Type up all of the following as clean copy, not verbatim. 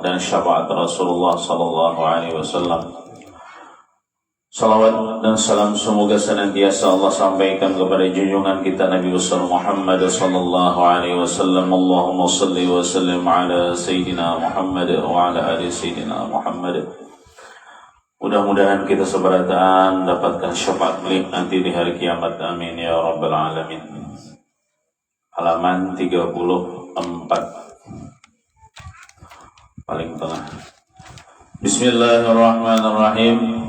dan syafaat Rasulullah sallallahu alaihi wasallam. Salawat dan salam semoga senantiasa Allah sampaikan kepada junjungan kita Nabi besar Muhammad sallallahu alaihi wasallam. Allahumma salli wa sallim ala sayyidina Muhammad wa ala ali sayyidina Muhammad. Mudah-mudahan kita seberatan dapatkan syafaat beliau nanti di hari kiamat. Amin ya rabbal alamin. Halaman 34 paling tengah. Bismillahirrahmanirrahim.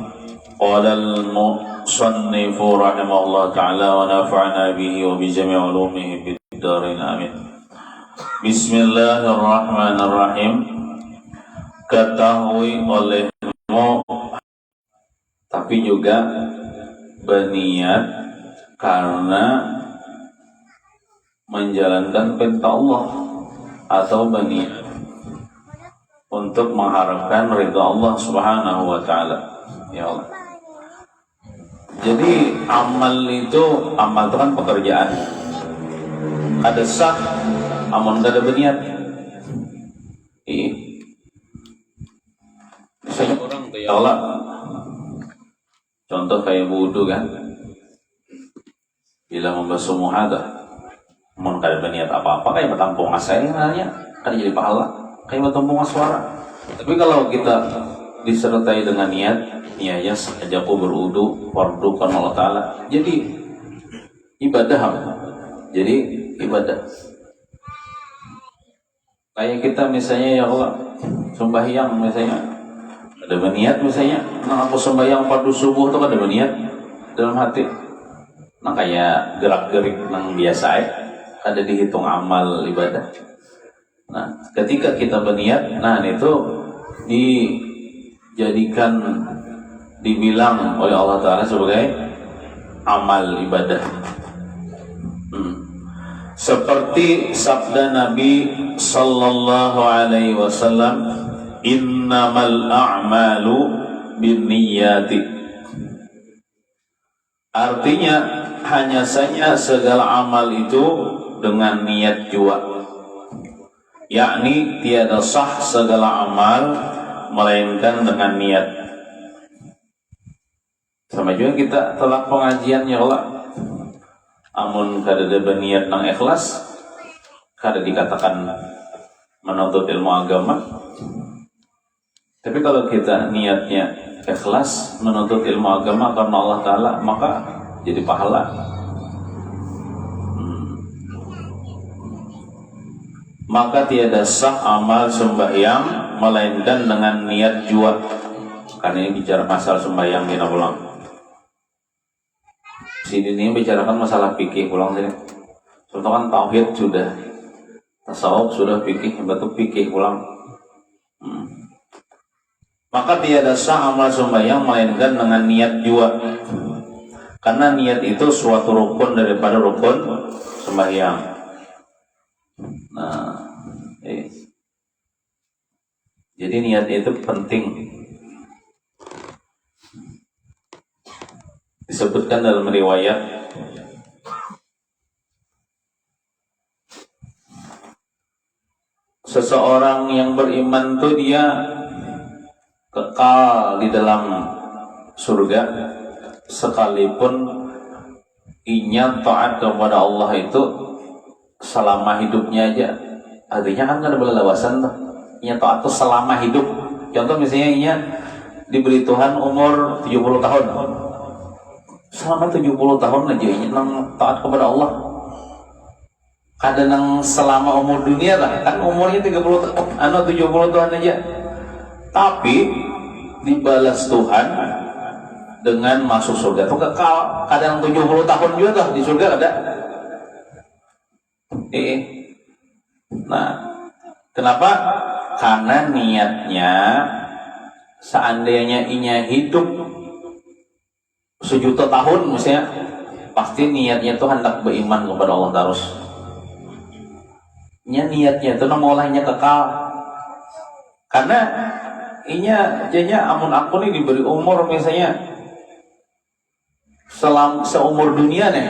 Qala al-musannif rahimahullah ta'ala wa nafa'ana bihi wa bi jami' ulumihi fid dharain amin. Bismillahirrahmanirrahim. Ketahui olehmu tapi juga berniat karena menjalankan perintah Allah atau berniat untuk mengharapkan ridha Allah Subhanahu wa taala. Ya Allah. Jadi amal itu kan pekerjaan. Ada sah, amal tidak ada berniat. Misalnya orang tuh ya Allah. Contoh kayak wudu kan. Bila membasuh muhadah, mau kada berniat apa-apa kayak bertampung asainya, kan jadi pahala. Kayak bertampung suara. Tapi kalau kita disertai dengan niat, niatnya sengaja aku berwudu fardu karena Allah Ta'ala, jadi ibadah. Jadi ibadah kayak kita misalnya ya Allah sembahyang misalnya ada berniat, misalnya nah aku sembahyang fardu subuh itu ada berniat dalam hati, nah kayak gerak-gerik yang biasa ada dihitung amal ibadah. Nah ketika kita berniat, nah itu dijadikan, dibilang oleh Allah Ta'ala sebagai amal ibadah. Seperti sabda Nabi sallallahu alaihi wasallam, innamal a'malu binniyati. Artinya hanya saja segala amal itu dengan niat jua, yakni tiada sah segala amal melainkan dengan niat. Sama juga kita telah pengajian ya Allah, amun kada ada berniat nang ikhlas, kada dikatakan menuntut ilmu agama. Tapi kalau kita niatnya ikhlas menuntut ilmu agama karena Allah Ta'ala, maka jadi pahala. Maka tiada sah amal sembahyang melainkan dengan niat jua. Karena ini bicara masalah sembahyang kita pulang. Sini ini bicarakan masalah fikih pulang sini. Contoh kan tauhid sudah, tasawuf sudah, fikih betul fikih pulang. Maka tiada sah amal sembahyang melainkan dengan niat jua. Karena niat itu suatu rukun daripada rukun sembahyang. Nah, jadi niat itu penting. Disebutkan dalam riwayat seseorang yang beriman itu dia kekal di dalam surga sekalipun inya taat kepada Allah itu selama hidupnya aja. Artinya kan ada berlawasan tuh. Inya taat itu selama hidup. Contoh misalnya inya diberi Tuhan umur 70 tahun. Selama 70 tahun aja inya taat kepada Allah. Kadang selama umur dunia lah, kan umurnya 30 tahun, 70 tahun aja. Tapi dibalas Tuhan dengan masuk surga itu kekal. Kadang 70 tahun juga tuh di surga ada. Nah, kenapa? Karena niatnya seandainya inya hidup 1.000.000 tahun misalnya, pasti niatnya itu hendak beriman kepada Allah terus. Niatnya itu maulahnya kekal. Karena inya jadinya amun aku nih diberi umur misalnya seumur dunia nih.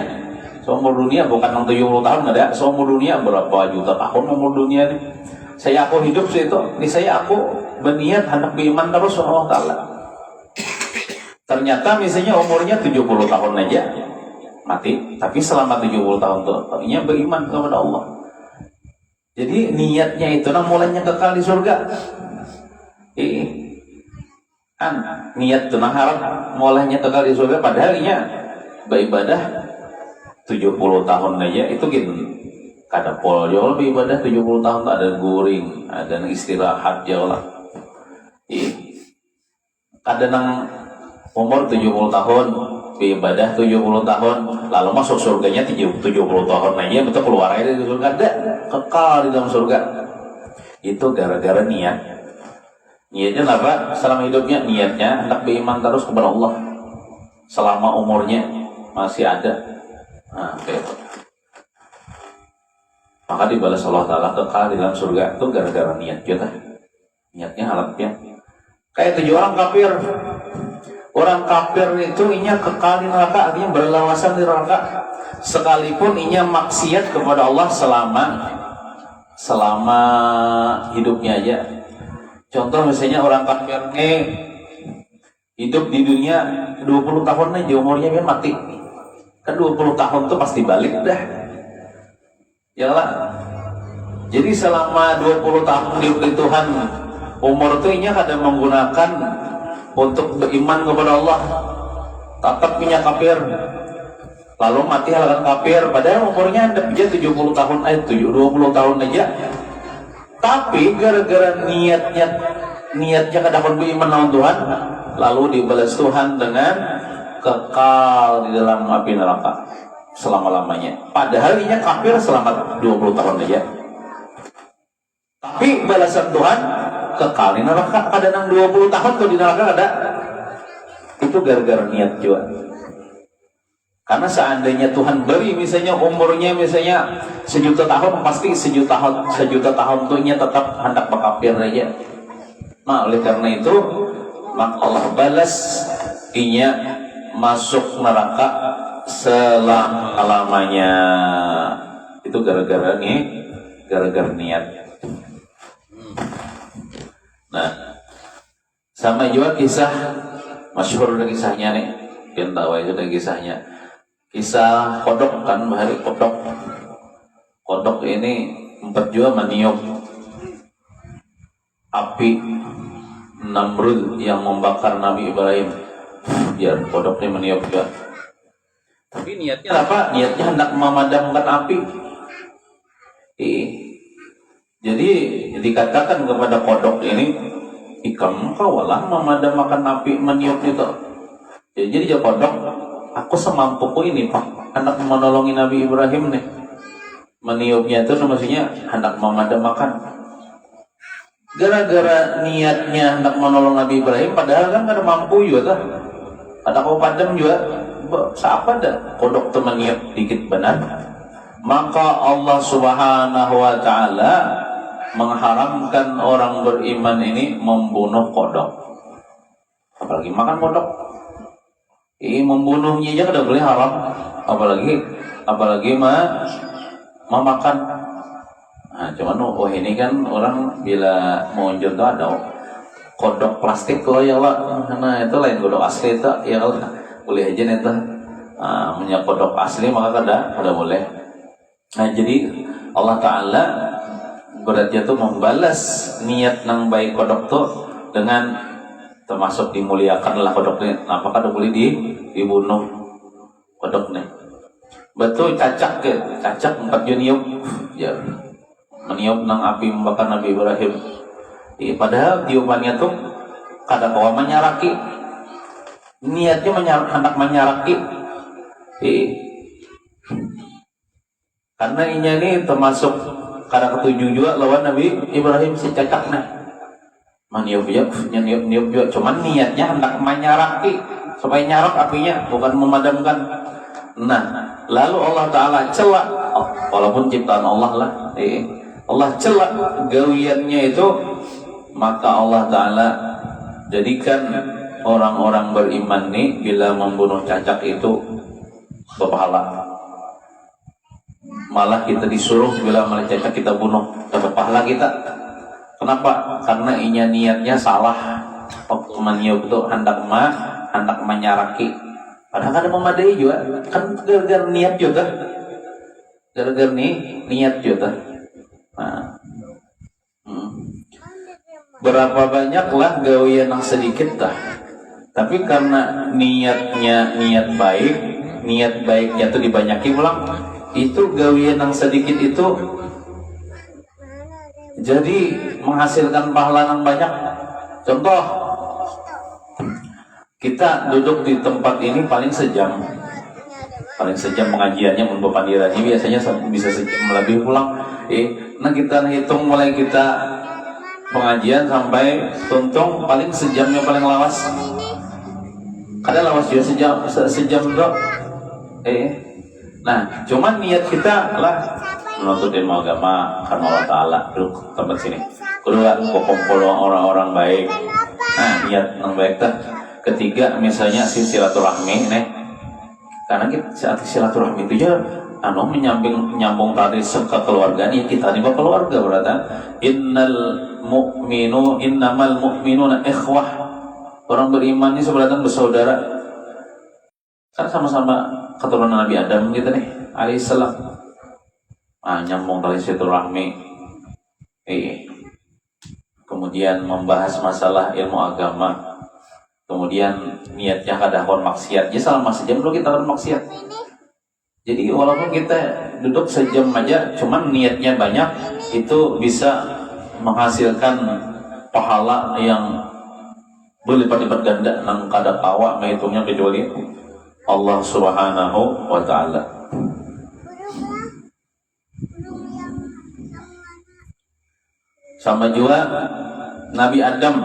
Seumur dunia bukan 70 tahun ada, seumur dunia berapa juta tahun umur dunia nih. Saya aku hidup situ, ini saya aku berniat hendak beriman terus sama Allah Ta'ala. Ternyata misalnya umurnya 70 tahun aja mati, tapi selama 70 tahun itu dia beriman kepada Allah. Jadi niatnya itu mulainya kekal di surga. Niat itu harap mulainya kekal di surga, padahal dia beribadah 70 tahun aja itu gitu. Kada pol jauh lebih ibadah 70 tahun tak ada guring, ada istirahat jauh lah. Kada nang umur 70 tahun beribadah 70 tahun lalu masuk surganya 70 tahun aja betul keluar aja dari surga, ada kekal di dalam surga. Itu gara-gara niat. Niatnya apa? Selama hidupnya niatnya hendak beriman terus kepada Allah selama umurnya masih ada. Nah, kayak maka dibalas Allah Ta'ala kekal di dalam surga itu gara-gara niat kita. Niatnya halatnya kayak 7 orang kafir. Orang kafir itu inya kekal di neraka, artinya berlawasan di neraka sekalipun inya maksiat kepada Allah selama hidupnya aja. Contoh misalnya orang kafir hidup di dunia 20 tahun aja umurnya kan mati. Kan 20 tahun tuh pasti balik dah. Yalah. Jadi selama 20 tahun di Tuhan, umur itu inya kadang menggunakan untuk beriman kepada Allah. Tetap punya kafir. Lalu mati halangan kafir, padahal umurnya ada aja 70 tahun, 20 tahun aja. Tapi gara-gara niatnya kadang beriman sama Tuhan, lalu dibalas Tuhan dengan kekal di dalam api neraka selama-lamanya. Padahal ini kafir selama 20 tahun aja. Tapi balasan Tuhan kekal di neraka pada 20 tahun tuh di neraka ada. Itu gara-gara niat juga. Karena seandainya Tuhan beri misalnya umurnya misalnya 1.000.000 tahun, pasti 1.000.000 tahun tuh nya tetap hendak berkafir aja. Nah, oleh karena itu maka Allah balas inya masuk neraka selama-lamanya. Itu gara-gara niat. Nah, sama juga kisah masyhur dari kisahnya nih, yang tahu itu dari kisahnya. Kisah kodok kan, bahari kodok. Kodok ini empat juga meniup api Namrud yang membakar Nabi Ibrahim. Biar kodoknya meniup juga. Tapi niatnya apa? Niatnya hendak memadamkan api. Jadi dikatakan kepada kodok ini, ikam kawalah memadamkan api meniup itu. Jadi dia kodok, aku semampuku ini Pak, hendak menolongi Nabi Ibrahim nih. Meniupnya itu maksudnya hendak memadamkan. Gara-gara niatnya hendak menolong Nabi Ibrahim, padahal kan kada mampu juga, ada kau padam juga. Siapa dah kodok teman niat dikit benar, maka Allah Subhanahu wa Ta'ala mengharamkan orang beriman ini membunuh kodok, apalagi makan kodok. Membunuhnya aja kada boleh haram, apalagi memakan. Nah, cuman ini kan orang bila mau contoh ada kodok plastik loh ya Allah. Nah itu lain kodok asli itu ya Allah. Boleh aja neta punya kodok asli maka kada boleh. Nah jadi Allah Ta'ala berarti itu membalas niat nang baik kodok tuh dengan termasuk dimuliakan lah kodoknya. Apakah kada boleh dibunuh kodoknya? Betul cacak 4 juniuk ya meniup nang api membakar Nabi Ibrahim. Padahal tiupannya tuh kada kawa menyaraki. Niatnya hendak menyaraki. Karena ini termasuk kada ketujuh juga lawan Nabi Ibrahim si cacaknya. Niup juga, cuman niatnya hendak menyaraki supaya nyarak apinya, bukan memadamkan. Nah, lalu Allah Ta'ala celak, walaupun ciptaan Allah lah, Allah celak gawiannya itu, maka Allah Ta'ala jadikan orang-orang beriman nih bila membunuh cacak itu berpahala. Malah kita disuruh bila melihat cacak kita bunuh, dapat pahala kita. Kenapa? Karena inya niatnya salah. Waktu maniuk itu hendak menyaraki. Padahal kan memadai juga. Kan gara-gara niat juga. Gara-gara niat juga. Nah. Berapa banyaklah gawian yang sedikit dah. Tapi karena niatnya niat baiknya itu dibanyaki ulang, itu gawian yang sedikit itu jadi menghasilkan pahala yang banyak. Contoh, kita duduk di tempat ini paling sejam pengajiannya menurut pandiranya biasanya bisa sejam lebih pulang. Nah kita hitung mulai kita pengajian sampai tuntung paling sejamnya paling lawas. Kadang lawas juga sejam dok. Nah cuman niat kita lah menuntut ilmu agama karena Allah Ta'ala. Duduk tempat sini kedua kumpul orang-orang baik. Nah niat yang baik tuh. Ketiga misalnya si silaturahmi nih. Karena saat silaturahmi itu ya menyambung tadi kekeluargaan ya kita nih keluarga berarti innamal mu'minuna ikhwah. Orang beriman ini sebenarnya bersaudara. Kan sama-sama keturunan Nabi Adam gitu nih alaihissalam. Nyambung tali silaturahmi. Kemudian membahas masalah ilmu agama. Kemudian niatnya kadang maksiat. Ya selama sejam dulu kita bermaksiat. Jadi walaupun kita duduk sejam aja, cuman niatnya banyak, itu bisa menghasilkan pahala yang berlipat-lipat ganda nang kada awak menghitungnya kecuali Allah Subhanahu wa Ta'ala. Sama juga Nabi Adam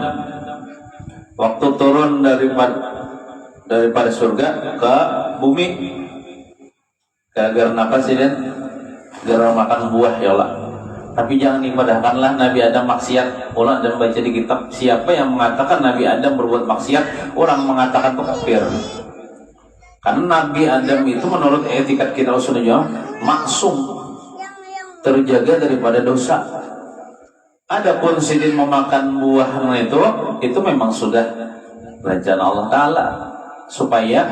waktu turun daripada surga ke bumi, gara-gara apa sih dan gara makan buah ya Allah. Tapi jangan dipadahkanlah Nabi Adam maksiat. Ulang dan baca di kitab, siapa yang mengatakan Nabi Adam berbuat maksiat, orang mengatakan itu kafir. Karena Nabi Adam itu menurut etikat kita Rasulullah maksum, terjaga daripada dosa. Adapun sidin memakan buah itu memang sudah rencana Allah Ta'ala supaya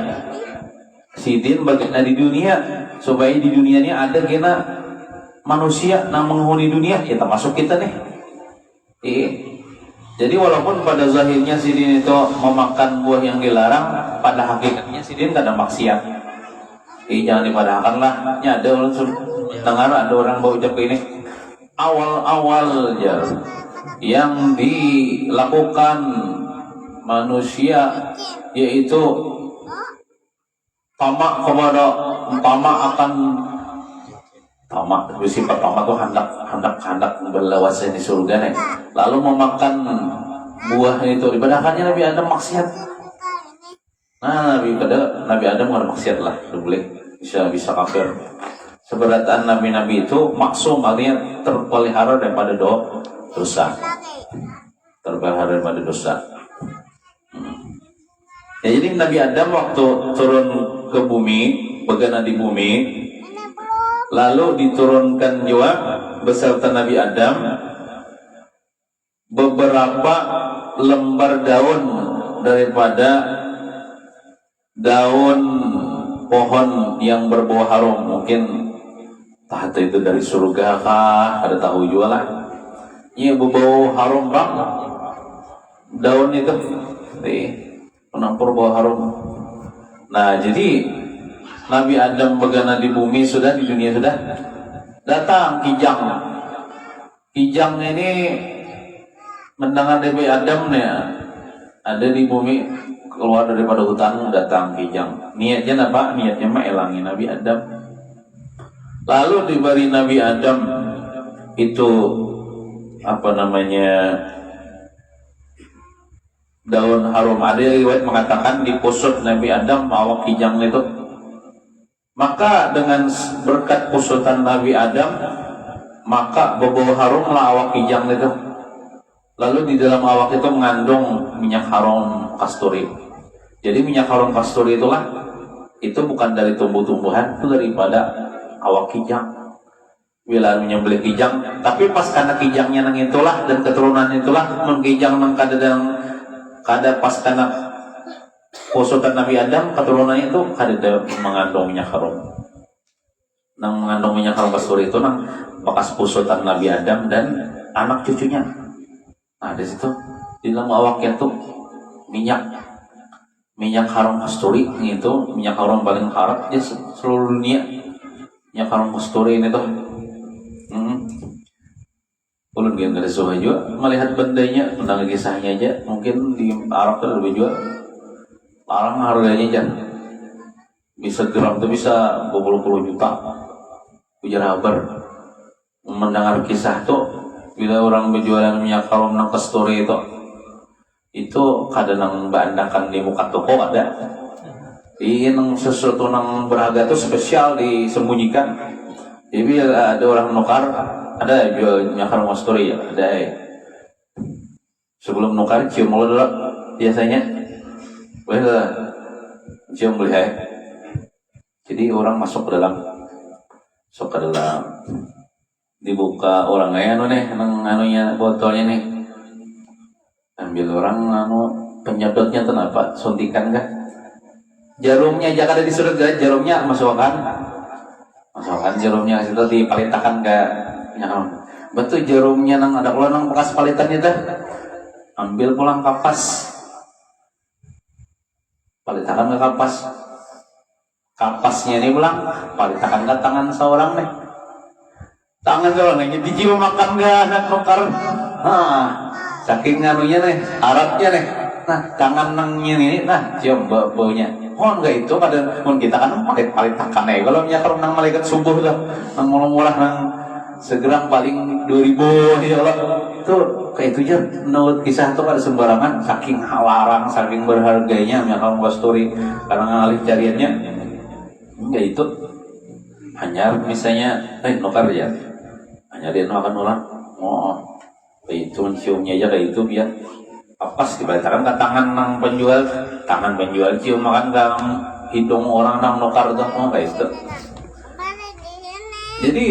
sidin bagian di dunia, supaya di dunia ini ada kena manusia yang menghuni dunia, ya termasuk kita nih. Jadi walaupun pada zahirnya sidin itu memakan buah yang dilarang, pada hakikatnya sidin tidak ada maksiat. Jangan dipadahkanlah. Ada orang dengar ada orang berucap ini awal-awal yang dilakukan manusia yaitu tamak bersifat tamak tuh hendak berlewat di surga nih. Lalu memakan buah itu dibadahkannya Nabi Adam maksiat. Nah Nabi Adam nggak maksiat lah, boleh bisa kafir. Seberatan nabi-nabi itu maksum, artinya terpelihara daripada dosa. Terpelihara daripada dosa. Ya, jadi Nabi Adam waktu turun ke bumi, bergana di bumi, lalu diturunkan juga beserta Nabi Adam beberapa lembar daun daripada daun pohon yang berbau harum. Mungkin tahta itu dari surga kah, ada tahu juga lah. Ini berbau harum bang, daun itu penampur bau harum. Nah jadi Nabi Adam begana di bumi sudah, di dunia sudah, datang kijang. Kijang ini mendengar Nabi Adam nih ada di bumi, keluar daripada hutan, datang kijang. Niatnya apa? Niatnya mah elangin Nabi Adam. Lalu diberi Nabi Adam itu daun harum. Ada riwayat mengatakan dipusut Nabi Adam awak kijang itu. Maka dengan berkat pusutan Nabi Adam, maka berbau harumlah awak kijang itu. Lalu di dalam awak itu mengandung minyak harum kasturi. Jadi minyak harum kasturi itu bukan dari tumbuh-tumbuhan, itu daripada awak kijang. bila menyembelih kijang, tapi pas karena kijangnya nang itulah dan keturunan itulah mengkijang nang kada pas karena pusutan Nabi Adam keturunannya itu kada mengandung minyak harum. Nang mengandung minyak harum kasturi itu nang bekas pusutan Nabi Adam dan anak cucunya. Nah di situ di dalam awaknya tuh minyak harum kasturi itu minyak harum paling haram di seluruh dunia. Minyak harum kasturi ini tuh ulun yang ada suha juga melihat bandanya tentang kisahnya aja, mungkin di Arab tuh lebih juga larang harganya aja bisa gram tuh bisa 20 juta. Ujar habar mendengar kisah tuh bila orang berjualan minyak harum nang kasturi itu kadang nang bandakan di muka toko ada. Ini nang sesuatu nang berharga tuh spesial disembunyikan. Jadi ada orang nukar, ada jual minyak harum kasturi ya, ada. Sebelum nukar cium dulu biasanya. Boleh cium boleh. Jadi orang masuk ke dalam dibuka orang nang anunya botolnya nih. Ambil orang penyedotnya tuh apa? Suntikan kah? Jarumnya aja kada disuruh gak? Jarumnya masukkan jarumnya situ dipalitakan ke betul jarumnya nang ada ulah nang bekas palitannya dah. Ambil pulang kapas. Palitakan ke kapas. Kapasnya ini pulang palitakan ke tangan seorang nih. Tangan seorang nih dicium makan gak anak nukar. Saking nganunya nih, Arabnya nih. Nah, tangan nangnya ini, nah, cium baunya. Oh, enggak itu kadang kita kan palitakan ya. Kalau minyak harum nang malaikat subuh tuh, nang mula-mula nang segerang paling 2000 ya Allah. Itu kayak itu aja menurut kisah tuh ada sembarangan saking larang, saking berharganya minyak harum kasturi karena ngalih cariannya. Enggak itu. Hanya misalnya, nukar ya. Hanya dia makan orang. Oh, itu ciumnya aja kayak itu biar pas dibacakan ke tangan penjual cium makan ke hidung orang nang nukar tuh kayak itu. Jadi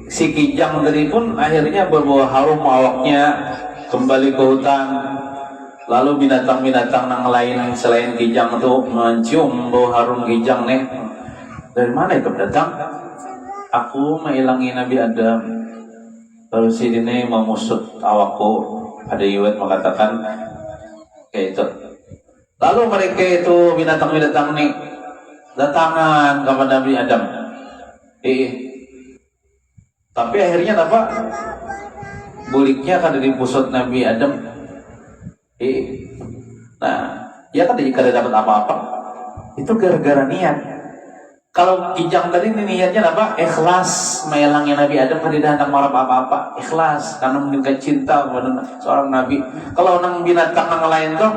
si kijang tadi pun akhirnya berbau harum awaknya kembali ke hutan, lalu binatang-binatang nang lain selain kijang tuh mencium bau harum kijang nih. Dari mana itu datang? Aku menghilangi Nabi Adam. Lalu si ini memusut awakku. Ada Iwet mengatakan kayak itu. Lalu mereka itu binatang-binatang nih datangan kepada Nabi Adam. Tapi akhirnya apa? Buliknya kan dipusut Nabi Adam. Nah, ya kan tidak dapat apa-apa. Itu gara-gara niat. Kalau kijang tadi ini niatnya apa? Ikhlas melangi Nabi Adam kan tidak hendak marah apa-apa. Ikhlas karena meningkat cinta kepada seorang Nabi. Kalau nang binatang nang lain tuh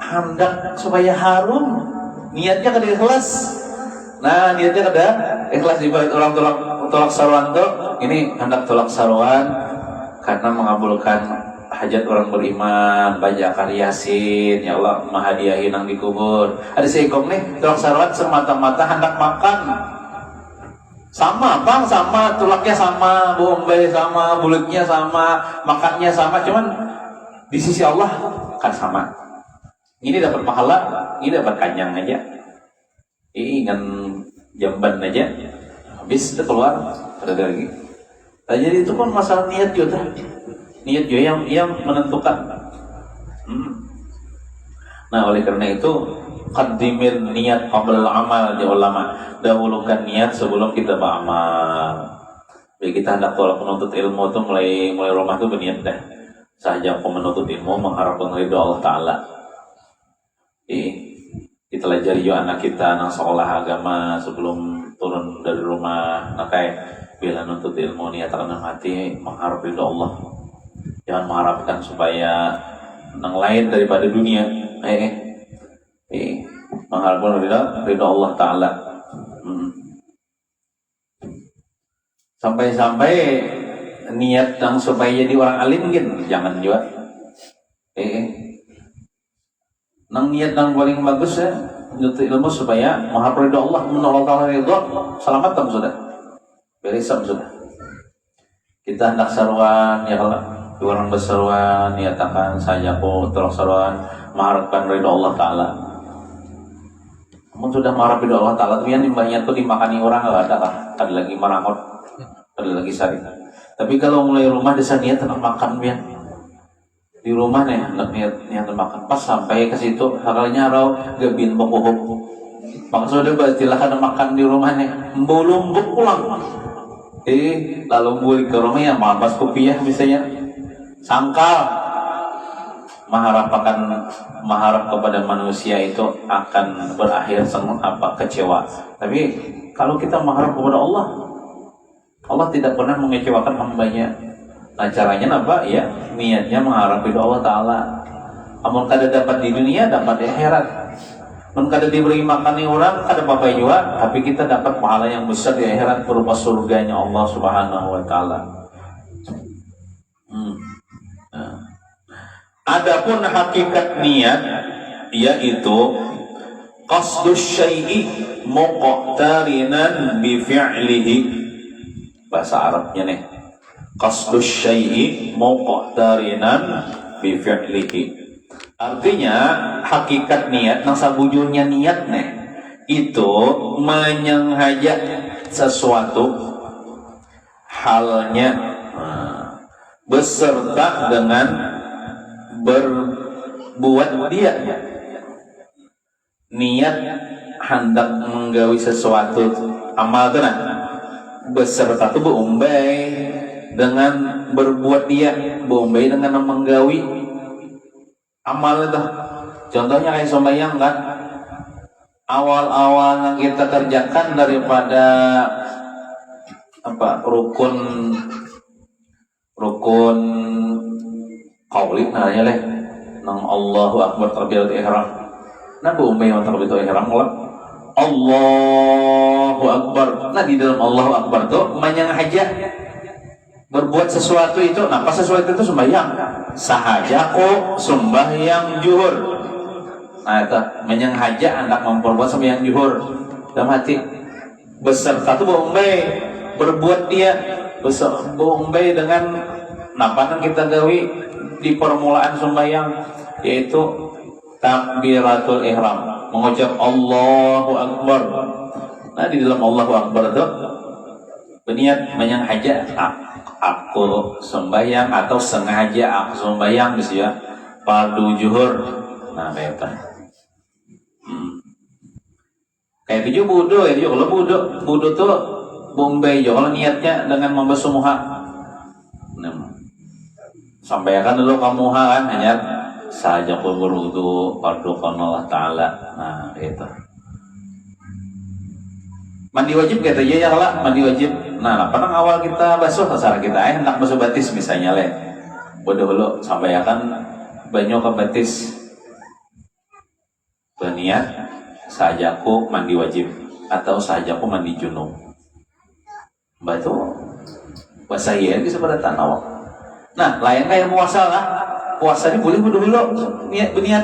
hendak supaya harum. Niatnya kada ikhlas. Nah niatnya kada ikhlas ibarat orang tolak saruan tuh. Ini hendak tolak saruan karena mengabulkan hajat orang beriman, baca Yasin, ya Allah mahadiahin yang dikubur. Ada seekong nih, tolak saruat semata-mata hendak makan. Sama bang, sama tulaknya sama, bombay sama, bulutnya sama, makannya sama, cuman di sisi Allah kan sama. Ini dapat pahala, ini dapat kanyang aja. Ini kan jamban aja, habis itu keluar, ada lagi. Nah, jadi itu kan masalah niat juga. Niat juga yang menentukan. Nah oleh karena itu qaddimil niat qabla amal di ulama. Dahulukan niat sebelum kita beramal. Jadi kita hendak tolak menuntut ilmu itu mulai rumah itu berniat dah. Saja aku menuntut ilmu mengharapkan ridho Allah Taala. Kita pelajari juga anak kita anak sekolah agama sebelum turun dari rumah. Nah kayak bila nuntut ilmu niat dalam hati mengharap ridho Allah. Jangan mengharapkan supaya yang lain daripada dunia. Mengharapkan ridha Allah Ta'ala. Sampai-sampai niat yang supaya jadi orang alim gitu, jangan juga. Nang niat yang paling bagus ya, menuntut ilmu supaya mengharapkan ridha Allah, menolak Allah ridha, selamat kan sudah. Beresam sudah. Kita hendak seruan ya kalau orang berseruan nyatakan saja aku terus seruan mengharapkan ridho Allah Ta'ala. Kamu sudah mengharap ridho Allah Ta'ala tuh yang banyak tuh dimakani orang nggak ada lah, ada lagi marakot, ada lagi sari. Tapi kalau mulai rumah desa niat hendak makan biar di rumah nih hendak niat makan pas sampai ke situ hakalnya rau gebin bokohok maksudnya berarti lah ada makan di rumah nih belum pulang lalu balik ke rumah ya malas kopi ya misalnya sangkal mengharap kepada manusia itu akan berakhir kecewa. Tapi kalau kita mengharap kepada Allah tidak pernah mengecewakan hambanya. Nah caranya apa? Ya niatnya mengharap ridho Allah Ta'ala. Amun kada dapat di dunia, dapat di akhirat. Amun kada diberi makan orang, kada apa-apa juga. Tapi kita dapat pahala yang besar di akhirat berupa surganya Allah Subhanahu Wa Ta'ala. Adapun hakikat niat yaitu qasdus syai'i muqtarinan bi fi'lihi. Bahasa Arabnya nih. Qasdus syai'i muqtarinan bi fi'lihi. Artinya hakikat niat nang sabujurnya niat nih itu menyenghaja sesuatu halnya beserta dengan berbuat dia. Niat hendak menggawi sesuatu amal tenan beserta tu beumbai dengan berbuat dia, beumbai dengan menggawi amal itu. Contohnya kayak sembahyang kan, awal-awal yang kita kerjakan daripada rukun qauli namanya leh nang Allahu Akbar takbiratul ihram. Nah beumbai takbiratul ihram lah Allahu Akbar. Nah di dalam Allahu Akbar tuh menyenghaja berbuat sesuatu itu. Nah pas sesuatu itu sembahyang sahaja kok sembahyang zuhur. Nah itu menyenghaja hendak memperbuat sembahyang zuhur dalam hati beserta tuh beumbai berbuat dia beumbai dengan napanan kita gawi di permulaan sembahyang yaitu takbiratul ihram, mengucap Allahu Akbar. Nah di dalam Allahu Akbar itu berniat menyenghaja aku sembahyang atau sengaja aku sembahyang gitu ya, fardu zuhur. Nah betul. Kayak itu budo ya, kalau budo tuh bombay jo kalau niatnya dengan membasuh muha. Sampaikan dulu kamu kan hanya saja berwudu fardu Allah Ta'ala. Nah itu mandi wajib kata ya lah mandi wajib. Nah pada awal kita basuh cara kita hendak basuh batis misalnya leh bodoh dulu sampaikan banyak ke batis berniat sajaku mandi wajib atau sajaku mandi junub batu bahasa iya bisa pada tanah. Nah, lain kayak puasa lah. Puasa ini boleh dulu niat berniat.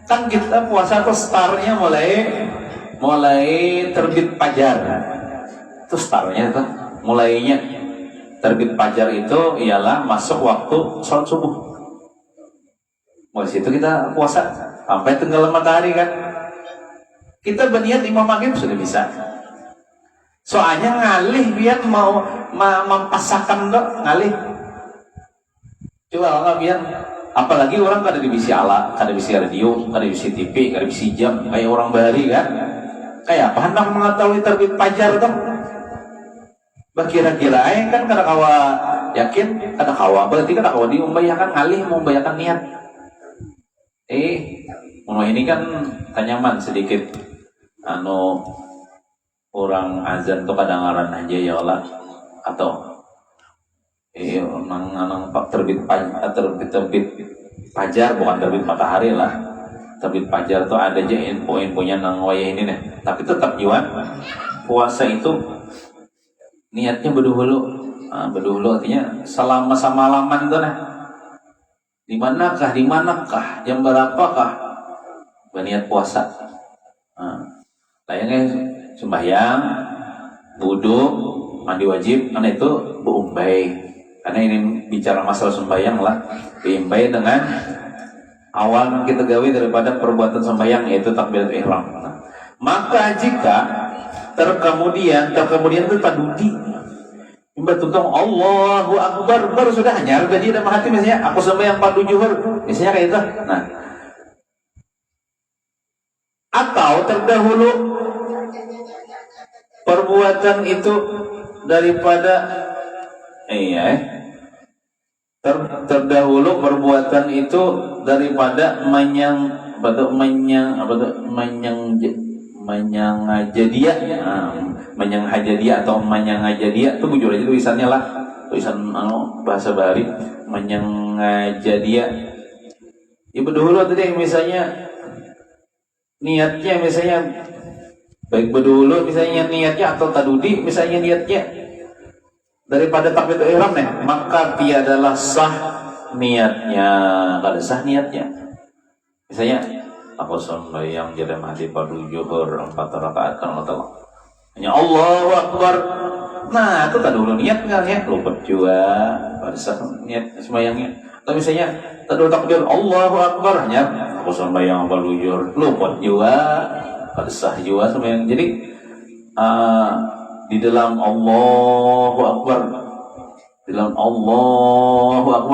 Kan kita puasa tuh startnya mulai terbit fajar. Itu startnya tuh mulainya terbit fajar itu ialah masuk waktu sholat subuh. Mulai situ kita puasa sampai tenggelam matahari kan. Kita berniat 5 maghrib sudah bisa. Soalnya ngalih biar mau mempasakan dok ngalih. Coba biar apalagi orang kada divisi alat, kada divisi radio, kada divisi TV, kada divisi jam kayak orang bahari kan. Kayak apa hendak mengetahui terbit fajar tuh? Berkira-kira kan kada kawa yakin, kada kawa berarti kada kawa diumbayakan ngalih membayakan niat. Ini kan kanyaman sedikit orang azan tuh kadang-kadang aja ya Allah atau nang terbit fajar bukan terbit matahari lah. Terbit fajar tuh ada aja info-infonya nang wayah ini nih. Tapi tetap juga puasa itu niatnya berdahulu. Berdahulu artinya selama semalaman tuh nah. Di manakah jam berapakah berniat puasa. Layangnya sembahyang, wudu, mandi wajib, karena itu beumbai. Karena ini bicara masalah sembahyang lah, diimbai dengan awal kita gawe daripada perbuatan sembahyang, yaitu takbiratul ihram. Nah, maka jika terkemudian itu tadudi, bertutung Allahu Akbar baru sudah hanya jadi dalam hati misalnya aku sembahyang fardu zuhur, misalnya kayak itu. Nah, atau terdahulu perbuatan itu daripada terdahulu perbuatan itu daripada menyang hajadiah itu bujur aja tulisannya lah, tulisan bahasa Bali menyang hajadiah. Ibu dulu tadi misalnya niatnya misalnya baik berdulu misalnya niatnya atau tadudi misalnya niatnya daripada takbiratul ihram nih, maka tiadalah sah niatnya, kada sah niatnya. Misalnya aku sembahyang dalam hati fardu zuhur 4 rakaat kan Allah, hanya Allahu Akbar. Nah, itu tak dulu niat enggak ya? Lupa juga pada sah niat sembahyangnya. Atau misalnya tak dulu takbir Allahu Akbar, hanya aku sembahyang fardu zuhur, lupa juga pada sah juga sembahyang. Jadi di dalam Allahu Akbar,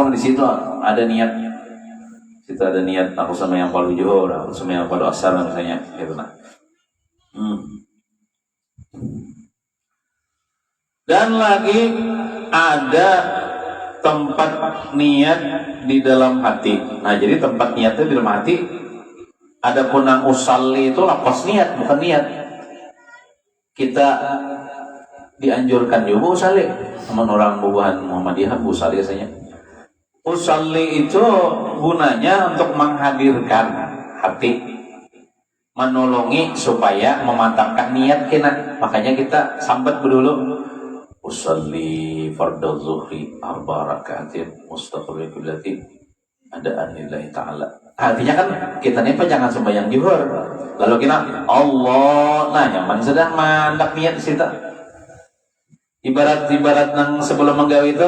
di situ ada niat. Di situ ada niat aku sama yang fardu zuhur, aku sama yang fardu asar misalnya, gitu nah. Dan lagi ada tempat niat di dalam hati. Nah, jadi tempat niatnya di dalam hati. Adapun yang usalli itu lapas niat, bukan niat. Kita dianjurkan juga usalli sama orang bubuhan Muhammadiyah, usalli biasanya. Usalli itu gunanya untuk menghadirkan hati, menolongi supaya memantapkan niat kita. Makanya kita sambat dulu usalli fardhu zuhri 4 rakaatin mustaqbil qiblati adaan lillahi ta'ala. Artinya kan kita nih jangan sembahyang zuhur lalu kita Allah, nah nyaman sedang mandak niat di situ. Ibarat nang sebelum menggawe itu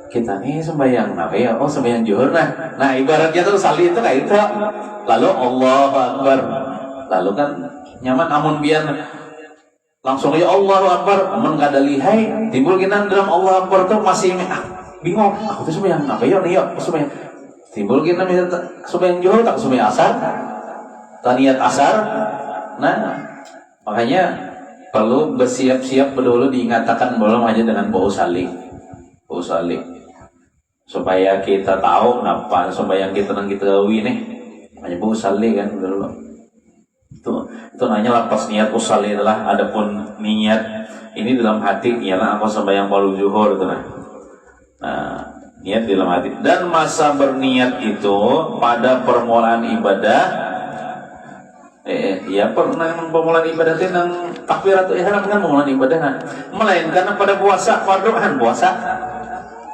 kita nih sembahyang ya, sembahyang zuhur nah ibaratnya tuh sali itu kayak itu. Lalu Allahu Akbar. Lalu kan nyaman amun biar langsung ya Allahu Akbar, amun kada lihai timbul kita dalam Allahu Akbar tuh masih bingung. Aku tuh sembahyang ya nih aku sembahyang. Timbul kita misalnya sembahyang zuhur tak sembahyang asar. Taniyat asar. Nah, makanya perlu bersiap-siap dulu diingatkan belum aja dengan bau salik supaya kita tahu kenapa sembahyang kita nang kita gawi nih hanya bau salik kan dulu. Itu nanya lapas niat usalli adalah adapun niat ini dalam hati ialah aku sembahyang fardu zuhur itu nah. Niat di dalam hati. Dan masa berniat itu pada permulaan ibadah permulaan ibadah itu nang takbiratul ihram kan permulaan ibadah nah. Melainkan pada puasa farduhan puasa.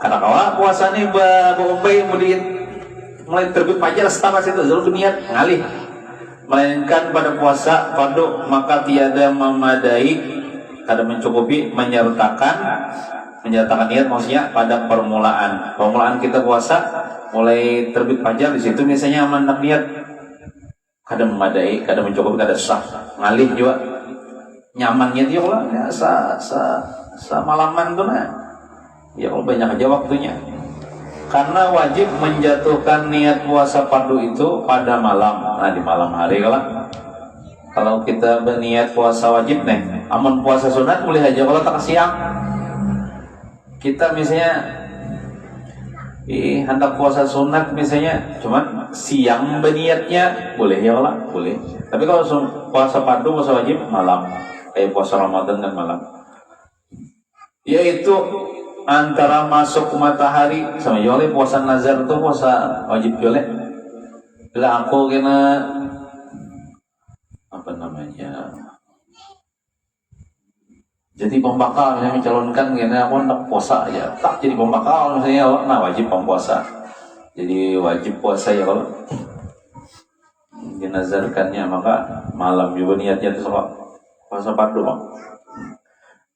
Karena kalau puasa nih beumbai mulai terbit fajar setengah situ dulu niat ngalih. Melainkan pada puasa fardu maka tiada memadai kada mencukupi menyertakan niat maksudnya pada permulaan kita puasa mulai terbit fajar di situ misalnya mandak niat kada memadai, kada mencukupi, kada sah ngalih juga nyamannya dia pula ya malaman tuh nah ya kalau banyak aja waktunya karena wajib menjatuhkan niat puasa fardu itu pada malam. Nah di malam hari kalau kita berniat puasa wajib nih amun puasa sunat boleh aja kalau tak siang kita misalnya hendak puasa sunat misalnya cuman siang berniatnya boleh ya Allah boleh. Tapi kalau puasa fardu puasa wajib malam kayak puasa Ramadan kan malam. Yaitu antara masuk matahari sama jole puasa nazar itu puasa wajib jole. Bila aku kena jadi pembakal misalnya mencalonkan karena aku hendak puasa ya tak jadi pembakal misalnya nah wajib puasa jadi wajib puasa ya kalau dinazarkannya maka malam juga niatnya itu sama puasa fardu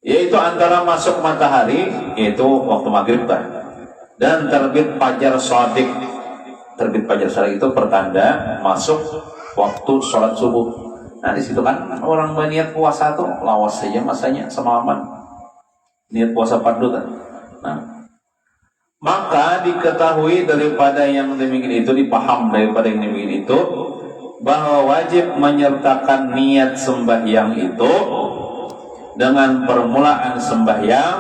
yaitu antara masuk matahari yaitu waktu maghrib dan terbit fajar shadiq. Terbit fajar shadiq itu pertanda masuk waktu sholat subuh. Nah di situ kan orang berniat puasa tuh lawas saja masanya semalaman niat puasa fardu kan. Nah, maka diketahui daripada yang demikian itu, dipaham daripada yang demikian itu, bahwa wajib menyertakan niat sembahyang itu dengan permulaan sembahyang,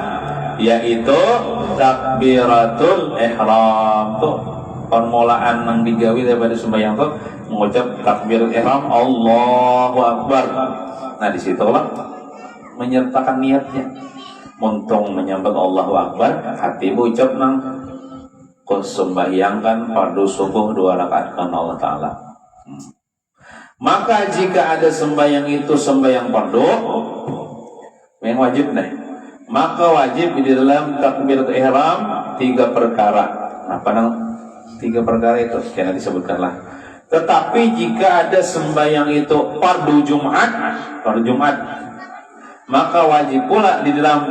yaitu takbiratul ihram. Tuh permulaan yang digawi daripada sembahyang tuh mengucap takbiratul ihram, Allahu Akbar. Nah disitulah menyertakan niatnya. Untung menyambut Allahu Akbar, hati ucap nang sembahyang kan fardu subuh 2 rakaat kan Allah Ta'ala. Maka jika ada sembahyang itu sembahyang fardu yang wajib nih, maka wajib di dalam takbiratul ihram 3 perkara. Apa nang 3 perkara itu? Karena disebutkanlah. Tetapi jika ada sembahyang itu fardu Jumat, maka wajib pula di dalam